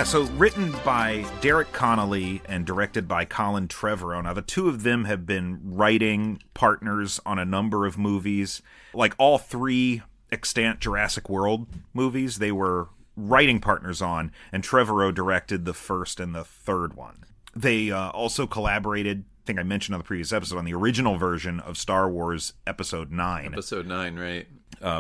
Yeah, so written by Derek Connolly and directed by Colin Trevorrow. Now, the two of them have been writing partners on a number of movies. Like all three extant Jurassic World movies, they were writing partners on, and Trevorrow directed the first and the third one. They also collaborated, I think I mentioned on the previous episode, on the original version of Star Wars Episode 9. Episode 9, right.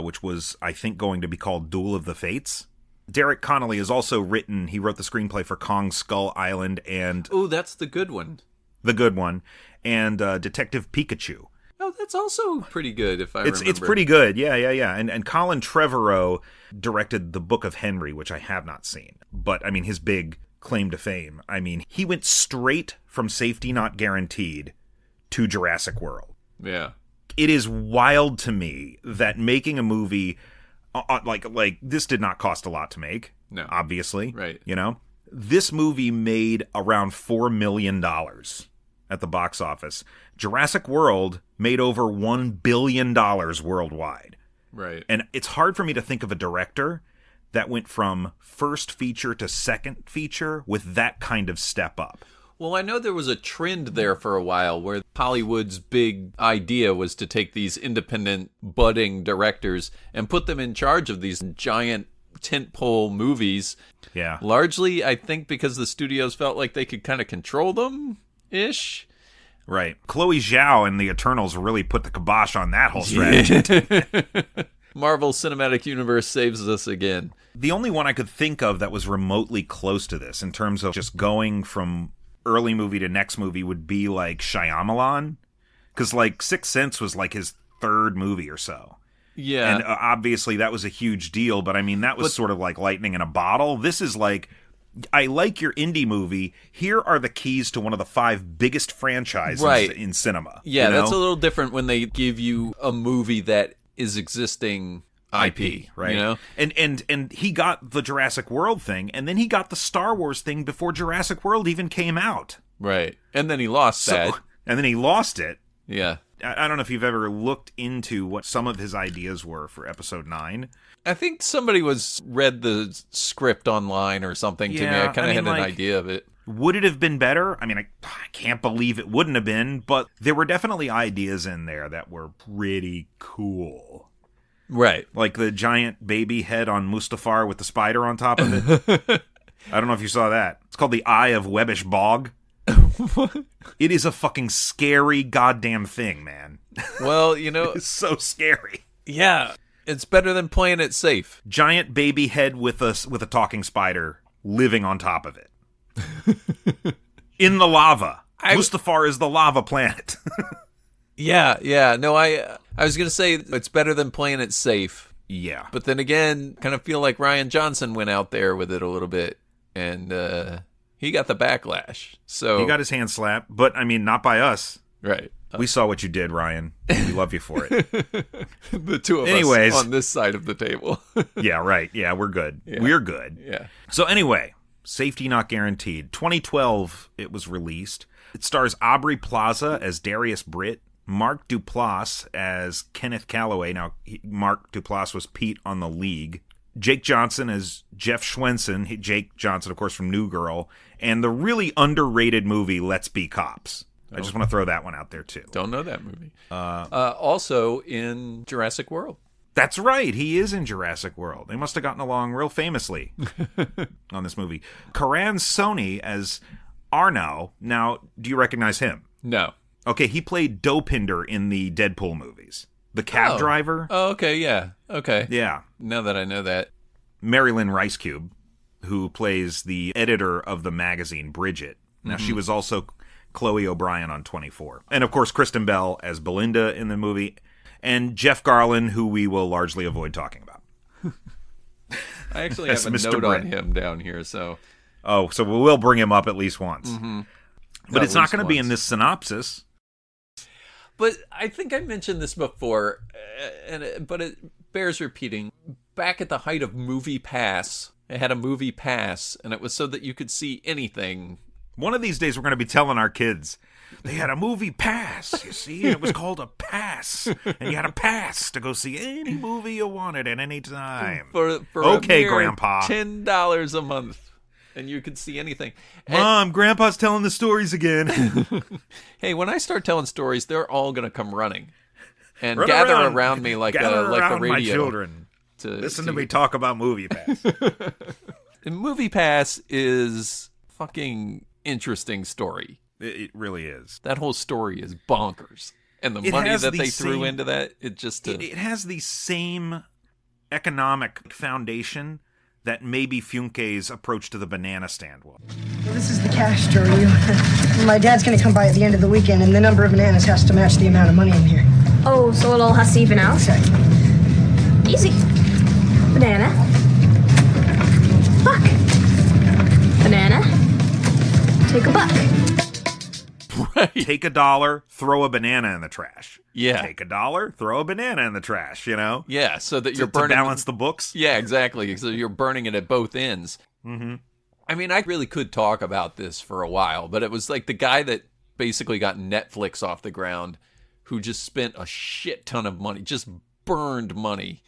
Which was, I think, going to be called Duel of the Fates. Derek Connolly has also written, he wrote the screenplay for Kong Skull Island and... Oh, that's the good one. The good one. And Detective Pikachu. Oh, that's also pretty good, if I remember. It's pretty good, yeah. And Colin Trevorrow directed The Book of Henry, which I have not seen. But, I mean, his big claim to fame. I mean, he went straight from Safety Not Guaranteed to Jurassic World. Yeah. It is wild to me that making a movie... like this did not cost a lot to make. No. Obviously. Right. You know? This movie made around $4 million at the box office. Jurassic World made over $1 billion worldwide. Right. And it's hard for me to think of a director that went from first feature to second feature with that kind of step up. Well, I know there was a trend there for a while where Hollywood's big idea was to take these independent, budding directors and put them in charge of these giant tentpole movies. Yeah. Largely, I think, because the studios felt like they could kind of control them-ish. Right. Chloe Zhao and the Eternals really put the kibosh on that whole strategy. Marvel Cinematic Universe saves us again. The only one I could think of that was remotely close to this in terms of just going from early movie to next movie would be like Shyamalan, because like Sixth Sense was like his third movie or so. Yeah, and obviously that was a huge deal, but I mean that was sort of like lightning in a bottle. This is like, I like your indie movie, here are the keys to one of the 5 biggest franchises in cinema. Yeah, you know? That's a little different when they give you a movie that is existing IP, right? You know, and he got the Jurassic World thing, and then he got the Star Wars thing before Jurassic World even came out, right? And then he lost that, and then he lost it. Yeah, I don't know if you've ever looked into what some of his ideas were for Episode 9. I think somebody read the script online or something to me. I kind of had an idea of it. Would it have been better? I mean, I can't believe it wouldn't have been, but there were definitely ideas in there that were pretty cool. Right. Like the giant baby head on Mustafar with the spider on top of it. I don't know if you saw that. It's called the Eye of Webbish Bog. It is a fucking scary goddamn thing, man. Well, you know... It's so scary. Yeah. It's better than playing it safe. Giant baby head with a talking spider living on top of it. In the lava. Mustafar is the lava planet. Yeah. No, I was going to say it's better than playing it safe. Yeah. But then again, kind of feel like Rian Johnson went out there with it a little bit, and he got the backlash. So he got his hand slapped, but I mean, not by us. Right. We saw what you did, Ryan. We love you for it. The two of us on this side of the table. Yeah, right. Yeah, we're good. Yeah. We're good. Yeah. So anyway, Safety Not Guaranteed. 2012, it was released. It stars Aubrey Plaza as Darius Britt, Mark Duplass as Kenneth Calloway. Now, Mark Duplass was Pete on The League. Jake Johnson as Jeff Schwenson. Jake Johnson, of course, from New Girl. And the really underrated movie, Let's Be Cops. I just want to throw that one out there, too. Don't know that movie. Also in Jurassic World. That's right. He is in Jurassic World. They must have gotten along real famously on this movie. Karan Soni as Arnau. Now, do you recognize him? No. Okay, he played Dopinder in the Deadpool movies. The cab driver. Oh, okay, yeah. Okay. Yeah. Now that I know that. Marilyn Ricecube, who plays the editor of the magazine Bridget. Now, she was also Chloe O'Brien on 24. And, of course, Kristen Bell as Belinda in the movie. And Jeff Garlin, who we will largely avoid talking about. I actually have a Mr. note Brett. on him down here, so... Oh, so we will bring him up at least once. Mm-hmm. But it's not going to be in this synopsis. But I think I mentioned this before, but it bears repeating. Back at the height of Movie Pass, it had a Movie Pass, and it was so that you could see anything. One of these days, we're going to be telling our kids, they had a Movie Pass, you see? And it was called a pass. And you had a pass to go see any movie you wanted at any time. For okay, a mere Grandpa. $10 a month. and you could see anything. Mom, Grandpa's telling the stories again. Hey, when I start telling stories, they're all going to come running and Run gather around me like the radio. My children. Listen to me talk about MoviePass. And MoviePass is fucking interesting story. It really is. That whole story is bonkers. And the money that they threw into that, it just... It has the same economic foundation that maybe Funke's approach to the banana stand was. Well, this is the cash drawer. My dad's going to come by at the end of the weekend, and the number of bananas has to match the amount of money in here. Oh, so it all has to even out? Exactly. Easy. Banana. Buck. Banana. Take a buck. Right. Take $1, throw a banana in the trash. Yeah. Take $1, throw a banana in the trash, you know? Yeah, so that you're burning... To balance the books? Yeah, exactly. So you're burning it at both ends. Mm-hmm. I mean, I really could talk about this for a while, but it was like the guy that basically got Netflix off the ground who just spent a shit ton of money, just burned money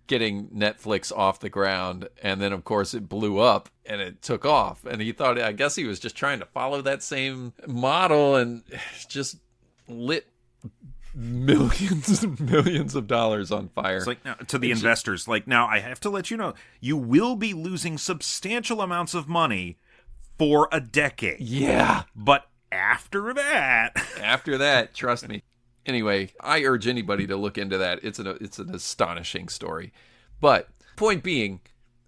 getting Netflix off the ground. And then, of course, it blew up and it took off. And he thought, I guess he was just trying to follow that same model and just lit millions and millions of dollars on fire. It's like, now, to the investors, like, now I have to let you know, you will be losing substantial amounts of money for a decade. Yeah. But after that, trust me. Anyway, I urge anybody to look into that. It's an astonishing story. But point being,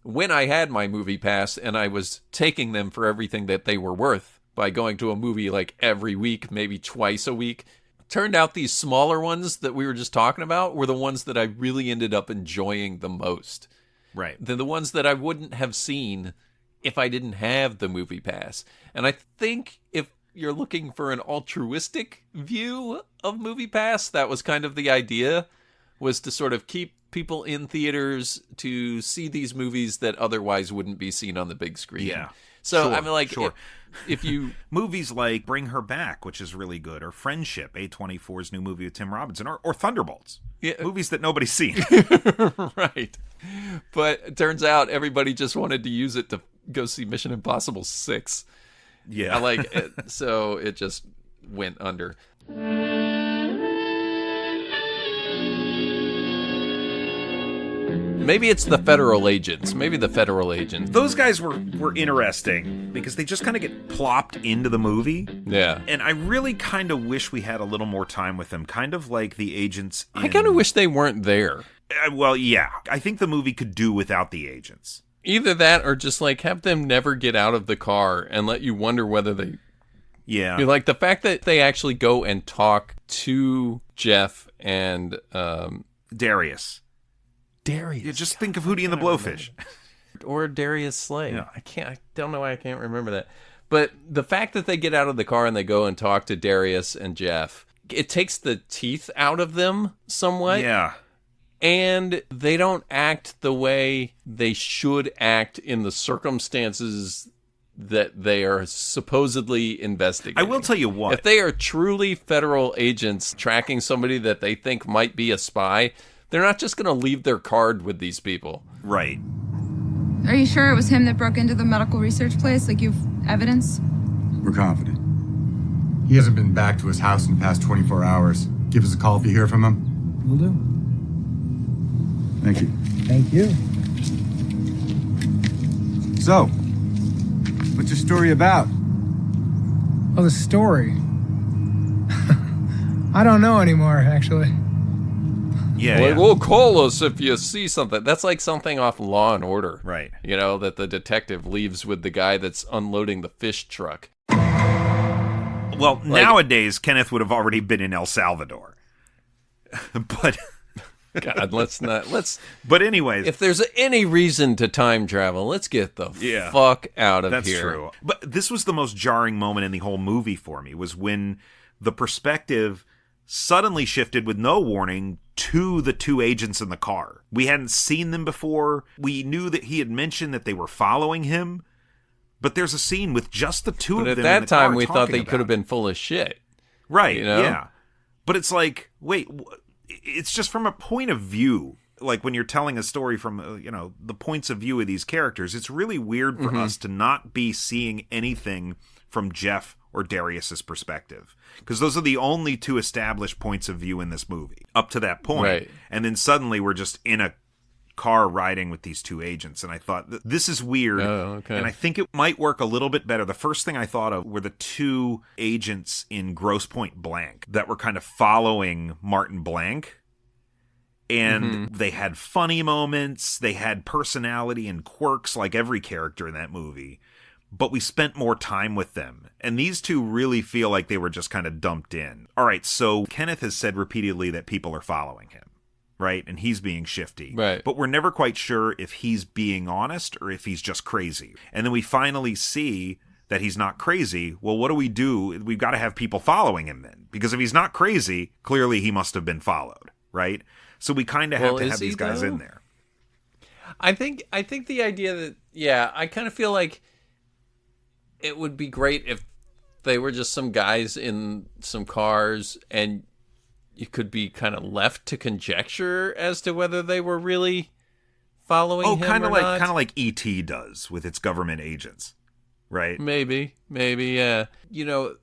when I had my MoviePass and I was taking them for everything that they were worth by going to a movie like every week, maybe twice a week, turned out these smaller ones that we were just talking about were the ones that I really ended up enjoying the most. right. They're the ones that I wouldn't have seen if I didn't have the MoviePass. And I think if you're looking for an altruistic view of MoviePass, that was kind of the idea, was to sort of keep people in theaters to see these movies that otherwise wouldn't be seen on the big screen. Yeah. So Sure, I mean, like, sure. if you Movies like Bring Her Back, which is really good, or Friendship, A24's new movie with Tim Robinson, or Thunderbolts. Yeah. Movies that nobody's seen. right, but it turns out everybody just wanted to use it to go see Mission Impossible 6. Yeah. I like it, so it just went under. Maybe it's the federal agents. Maybe the federal agents. Those guys were interesting because they just kind of get plopped into the movie. Yeah. And I really kind of wish we had a little more time with them, kind of like the agents I kind of wish they weren't there. Well, yeah. I think the movie could do without the agents. Either that or just like have them never get out of the car and let you wonder whether they... Yeah. Like the fact that they actually go and talk to Jeff and... Darius. Darius. Yeah, just think of Hootie and the Blowfish. Or Darius Slay. Yeah. I don't know why I can't remember that. But the fact that they get out of the car and they go and talk to Darius and Jeff, it takes the teeth out of them somewhat. Yeah. And they don't act the way they should act in the circumstances that they are supposedly investigating. I will tell you what. If they are truly federal agents tracking somebody that they think might be a spy, they're not just going to leave their card with these people. Right. Are you sure it was him that broke into the medical research place? Like, you've evidence? We're confident. He hasn't been back to his house in the past 24 hours. Give us a call if you hear from him. Will do. Thank you. Thank you. So, what's your story about? Oh, the story. I don't know anymore, actually. Yeah. Like, Yeah. well, call us if you see something. That's like something off Law and Order. Right. You know, that the detective leaves with the guy that's unloading the fish truck. Well, nowadays, Kenneth would have already been in El Salvador. But... God, let's. But anyways, If there's any reason to time travel, let's get the fuck out of that's here. true. But this was the most jarring moment in the whole movie for me, was when the perspective suddenly shifted with no warning to the two agents in the car. We hadn't seen them before. We knew that he had mentioned that they were following him, but there's a scene with just the two But of at them. that in the time, car we thought talking they about could have it. been full of shit. Right, you know? yeah. But it's like, wait, it's just from a point of view like when you're telling a story from the points of view of these characters, it's really weird for us to not be seeing anything from Jeff or Darius's perspective, because those are the only two established points of view in this movie up to that point. Right. And then suddenly we're just in a car riding with these two agents, and I thought, this is weird. Oh, okay. And I think it might work a little bit better. The first thing I thought of were the two agents in Grosse Pointe Blank that were kind of following Martin Blank. And they had funny moments, they had personality and quirks like every character in that movie, but we spent more time with them. And these two really feel like they were just kind of dumped in. All right, so Kenneth has said repeatedly that people are following him, right? And he's being shifty. Right. But we're never quite sure if he's being honest or if he's just crazy. And then we finally see that he's not crazy. Well, what do? We've got to have people following him then. Because if he's not crazy, clearly he must have been followed, right? So we kind of have to have these guys in there. I think the idea that, I kind of feel like it would be great if they were just some guys in some cars and you could be kind of left to conjecture as to whether they were really following him or not. Kind of like E.T. does with its government agents, right? Maybe, yeah.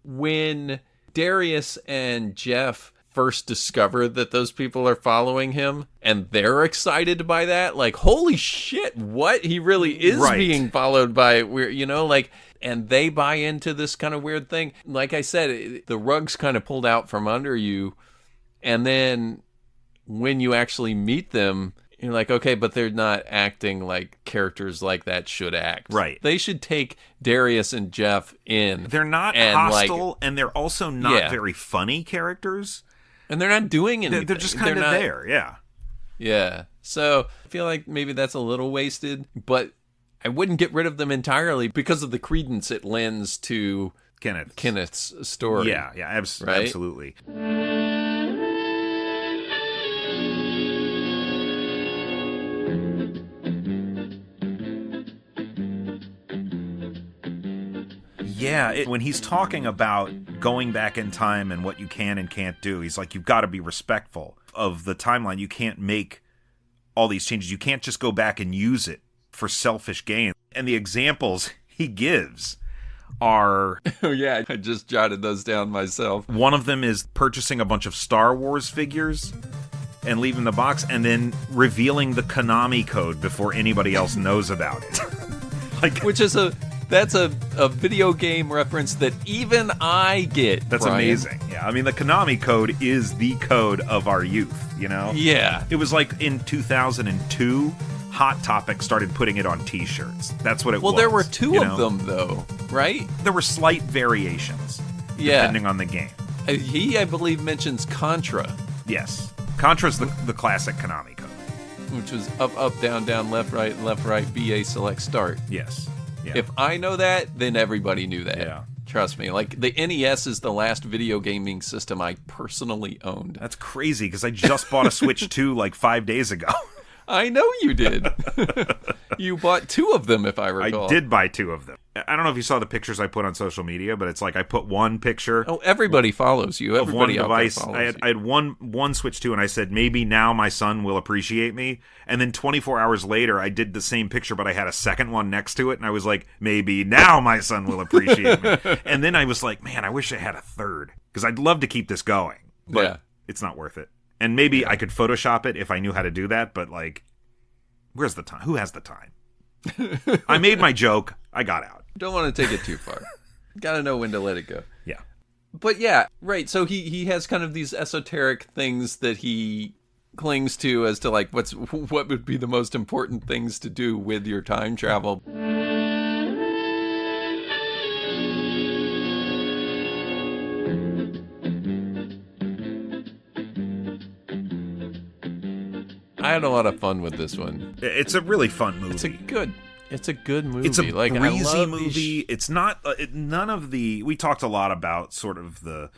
When Darius and Jeff first discover that those people are following him and they're excited by that, like, holy shit, what? He really is being followed by weird, and they buy into this kind of weird thing. Like I said, the rug's kind of pulled out from under you, and then when you actually meet them, you're like, okay, but they're not acting like characters like that should act. Right. They should take Darius and Jeff in. They're not hostile, and they're also not very funny characters. And they're not doing anything. They're just kind of there, yeah. Yeah. So I feel like maybe that's a little wasted, but I wouldn't get rid of them entirely because of the credence it lends to Kenneth's story. Yeah, absolutely. Yeah, when he's talking about going back in time and what you can and can't do, he's like, you've got to be respectful of the timeline. You can't make all these changes. You can't just go back and use it for selfish gain. And the examples he gives are... Oh, yeah, I just jotted those down myself. One of them is purchasing a bunch of Star Wars figures and leaving the box and then revealing the Konami code before anybody else knows about it. Which is That's a video game reference that even I get. That's Brian. Amazing. Yeah, I mean, the Konami code is the code of our youth, Yeah. It was like in 2002, Hot Topic started putting it on T-shirts. That's what it was. Well, there were two of them, though, right? There were slight variations, depending on the game. I believe, mentions Contra. Yes. Contra's the classic Konami code. Which was up, down, left, right, BA, select, start. Yes. Yeah. If I know that, then everybody knew that. Yeah. Trust me. Like, the NES is the last video gaming system I personally owned. That's crazy, because I just bought a Switch 2 like 5 days ago. I know you did. You bought two of them, if I recall. I did buy two of them. I don't know if you saw the pictures I put on social media, but it's like I put one picture. Oh, everybody follows you. Everybody of one device. Follows I had one Switch 2, and I said, maybe now my son will appreciate me. And then 24 hours later, I did the same picture, but I had a second one next to it, and I was like, maybe now my son will appreciate me. And then I was like, man, I wish I had a third, because I'd love to keep this going, but it's not worth it. And maybe I could Photoshop it if I knew how to do that, but like, where's the time? Who has the time? I made my joke. I got out. Don't want to take it too far. Gotta know when to let it go. Yeah. But yeah, right. So he has kind of these esoteric things that he clings to as to like what would be the most important things to do with your time travel. I had a lot of fun with this one. It's a really fun movie. It's a good movie. It's a like, breezy movie. It's not none of the. We talked a lot about sort of the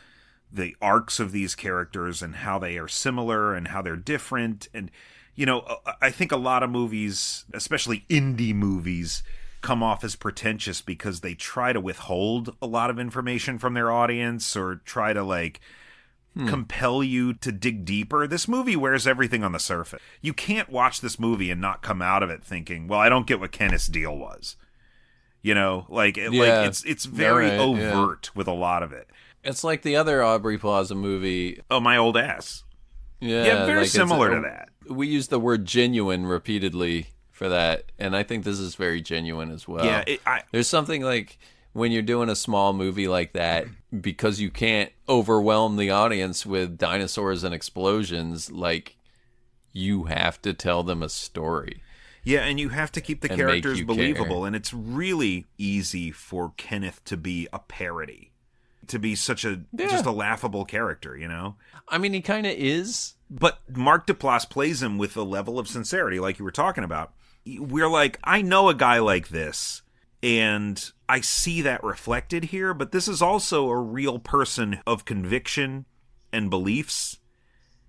arcs of these characters and how they are similar and how they're different. And I think a lot of movies, especially indie movies, come off as pretentious because they try to withhold a lot of information from their audience or try to like compel you to dig deeper. This movie wears everything on the surface. You can't watch this movie and not come out of it thinking, well, I don't get what Kenneth's deal was. Like it's very overt with a lot of it. It's like the other Aubrey Plaza movie. Oh, My Old Ass. Yeah, very similar to that. We use the word genuine repeatedly for that, and I think this is very genuine as well. Yeah, there's something like when you're doing a small movie like that, because you can't overwhelm the audience with dinosaurs and explosions, like you have to tell them a story. Yeah, and you have to keep the characters believable, and it's really easy for Kenneth to be a parody, to be such just a laughable character, I mean, he kind of is. But Mark Duplass plays him with a level of sincerity, like you were talking about. We're like, I know a guy like this, and I see that reflected here, but this is also a real person of conviction and beliefs.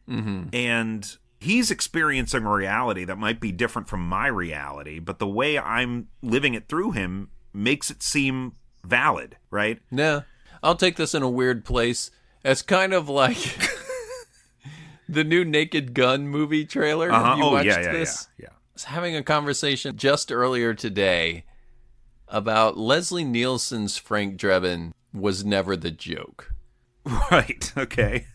Mm-hmm. And he's experiencing a reality that might be different from my reality, but the way I'm living it through him makes it seem valid, right? Yeah. I'll take this in a weird place. It's kind of like the new Naked Gun movie trailer. Have you watched this? Yeah. I was having a conversation just earlier today about Leslie Nielsen's Frank Drebin was never the joke. Right, okay.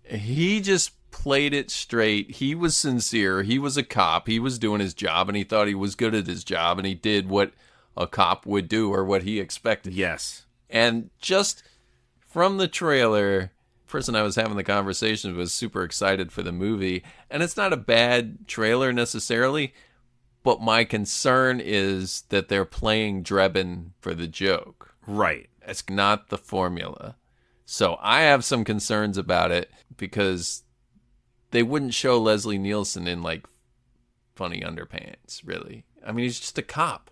He just played it straight. He was sincere. He was a cop. He was doing his job, and he thought he was good at his job, and he did what a cop would do or what he expected. Yes. And just from the trailer, the person I was having the conversation was super excited for the movie. And it's not a bad trailer necessarily, but my concern is that they're playing Drebin for the joke. Right. It's not the formula. So I have some concerns about it because they wouldn't show Leslie Nielsen in like funny underpants, really. I mean, he's just a cop.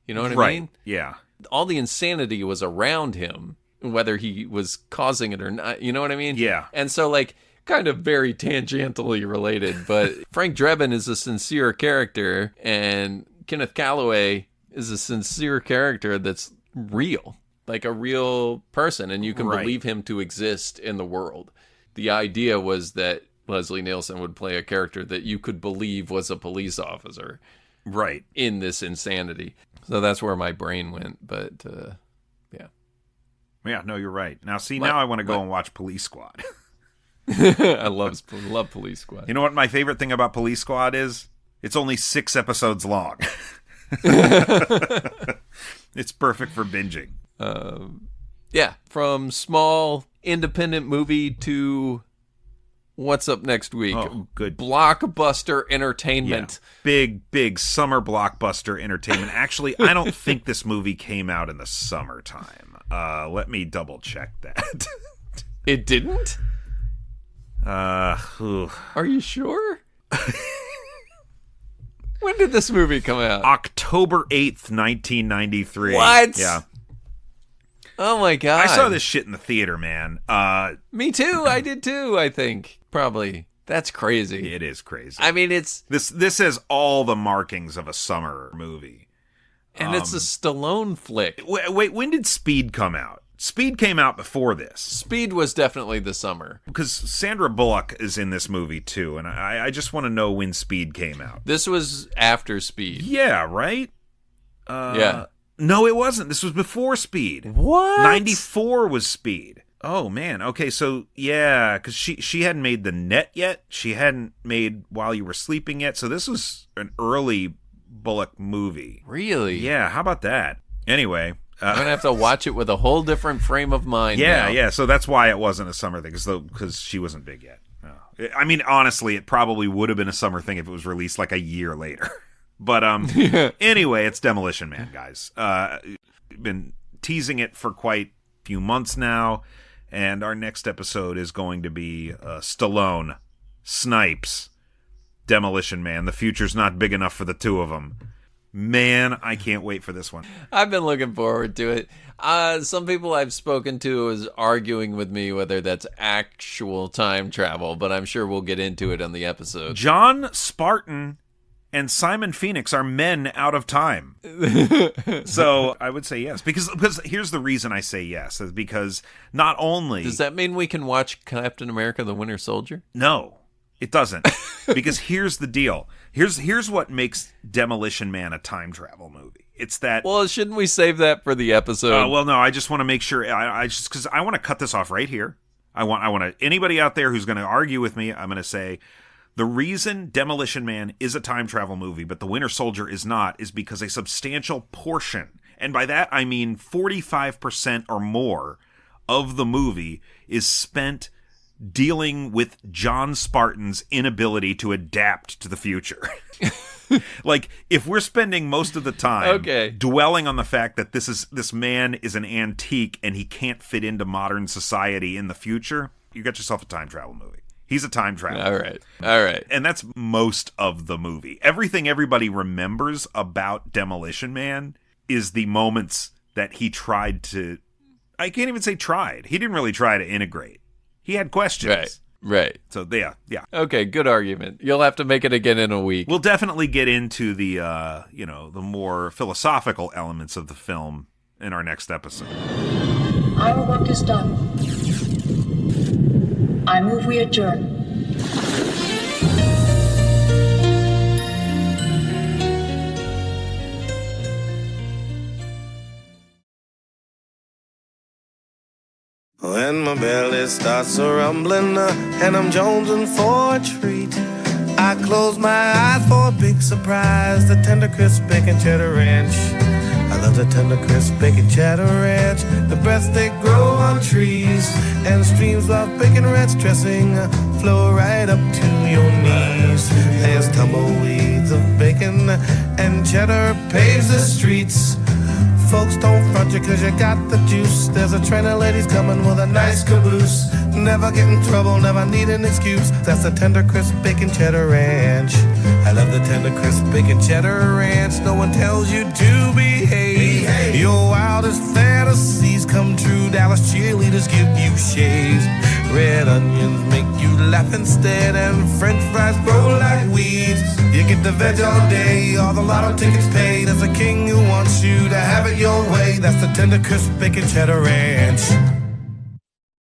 You know what I mean? Yeah. All the insanity was around him, whether he was causing it or not. You know what I mean? Yeah. And so, like, kind of very tangentially related, but Frank Drebin is a sincere character, and Kenneth Calloway is a sincere character that's real, like a real person, and you can believe him to exist in the world. The idea was that Leslie Nielsen would play a character that you could believe was a police officer. Right. In this insanity. So that's where my brain went, but yeah. Yeah, no, you're right. Now, see, now I want to go and watch Police Squad. I love Police Squad. You know what my favorite thing about Police Squad is? It's only 6 episodes long. It's perfect for binging. Yeah, from small independent movie to what's up next week? Oh, good. Blockbuster entertainment. Yeah. Big summer blockbuster entertainment. Actually, I don't think this movie came out in the summertime. Let me double check that. It didn't? Are you sure? When did this movie come out? October 8th, 1993. What? Yeah. Oh my god. I saw this shit in the theater, man. Me too. I did too, I think. Probably. That's crazy. It is crazy. I mean, it's... This has all the markings of a summer movie. And it's a Stallone flick. Wait, when did Speed come out? Speed came out before this. Speed was definitely the summer. Because Sandra Bullock is in this movie, too, and I just want to know when Speed came out. This was after Speed. Yeah, right? Yeah. No, it wasn't. This was before Speed. What? 94 was Speed. Oh, man. Okay, so, yeah, because she hadn't made The Net yet. She hadn't made While You Were Sleeping yet. So this was an early Bullock movie. Really? Yeah, how about that? Anyway. I'm going to have to watch it with a whole different frame of mind now. Yeah, so that's why it wasn't a summer thing, because she wasn't big yet. No. I mean, honestly, it probably would have been a summer thing if it was released like a year later. But anyway, it's Demolition Man, guys. Been teasing it for quite a few months now, and our next episode is going to be Stallone, Snipes, Demolition Man. The future's not big enough for the two of them. Man, I can't wait for this one. I've been looking forward to it. Some people I've spoken to is arguing with me whether that's actual time travel, but I'm sure we'll get into it on the episode. John Spartan and Simon Phoenix are men out of time. So I would say yes. Because here's the reason I say yes. Is because not only... Does that mean we can watch Captain America the Winter Soldier? No, it doesn't. Because here's the deal. Here's what makes Demolition Man a time travel movie. It's that... Well, shouldn't we save that for the episode? Well, no, I just want to make sure... I just because I want to cut this off right here. I want to... Anybody out there who's going to argue with me, I'm going to say... The reason Demolition Man is a time travel movie, but The Winter Soldier is not, is because a substantial portion, and by that I mean 45% or more of the movie, is spent dealing with John Spartan's inability to adapt to the future. Like, if we're spending most of the time dwelling on the fact that this man is an antique and he can't fit into modern society in the future, you got yourself a time travel movie. He's a time traveler. All right. And that's most of the movie. Everything everybody remembers about Demolition Man is the moments that he tried to... I can't even say tried. He didn't really try to integrate. He had questions. Right. So, yeah. Okay, good argument. You'll have to make it again in a week. We'll definitely get into the, the more philosophical elements of the film in our next episode. Our work is done. I move we adjourn. When my belly starts a rumbling and I'm jonesing for a treat, I close my eyes for a big surprise, the tender crisp bacon cheddar ranch. I love the tender crisp bacon cheddar ranch. The breasts they grow on trees, and streams of bacon ranch dressing flow right up to your knees. There's tumbleweeds of bacon and cheddar paves the streets. Folks don't front you cause you got the juice. There's a train of ladies coming with a nice caboose. Never get in trouble, never need an excuse. That's the tender crisp bacon cheddar ranch. I love the tender crisp bacon cheddar ranch. No one tells you to behave. Your wildest fantasies come true. Dallas cheerleaders give you shaves. Red onions make you laugh instead, and french fries grow like weeds. You get the veg all day, all the lotto tickets paid. There's a king who wants you to have it your way. That's the tender crisp bacon cheddar ranch.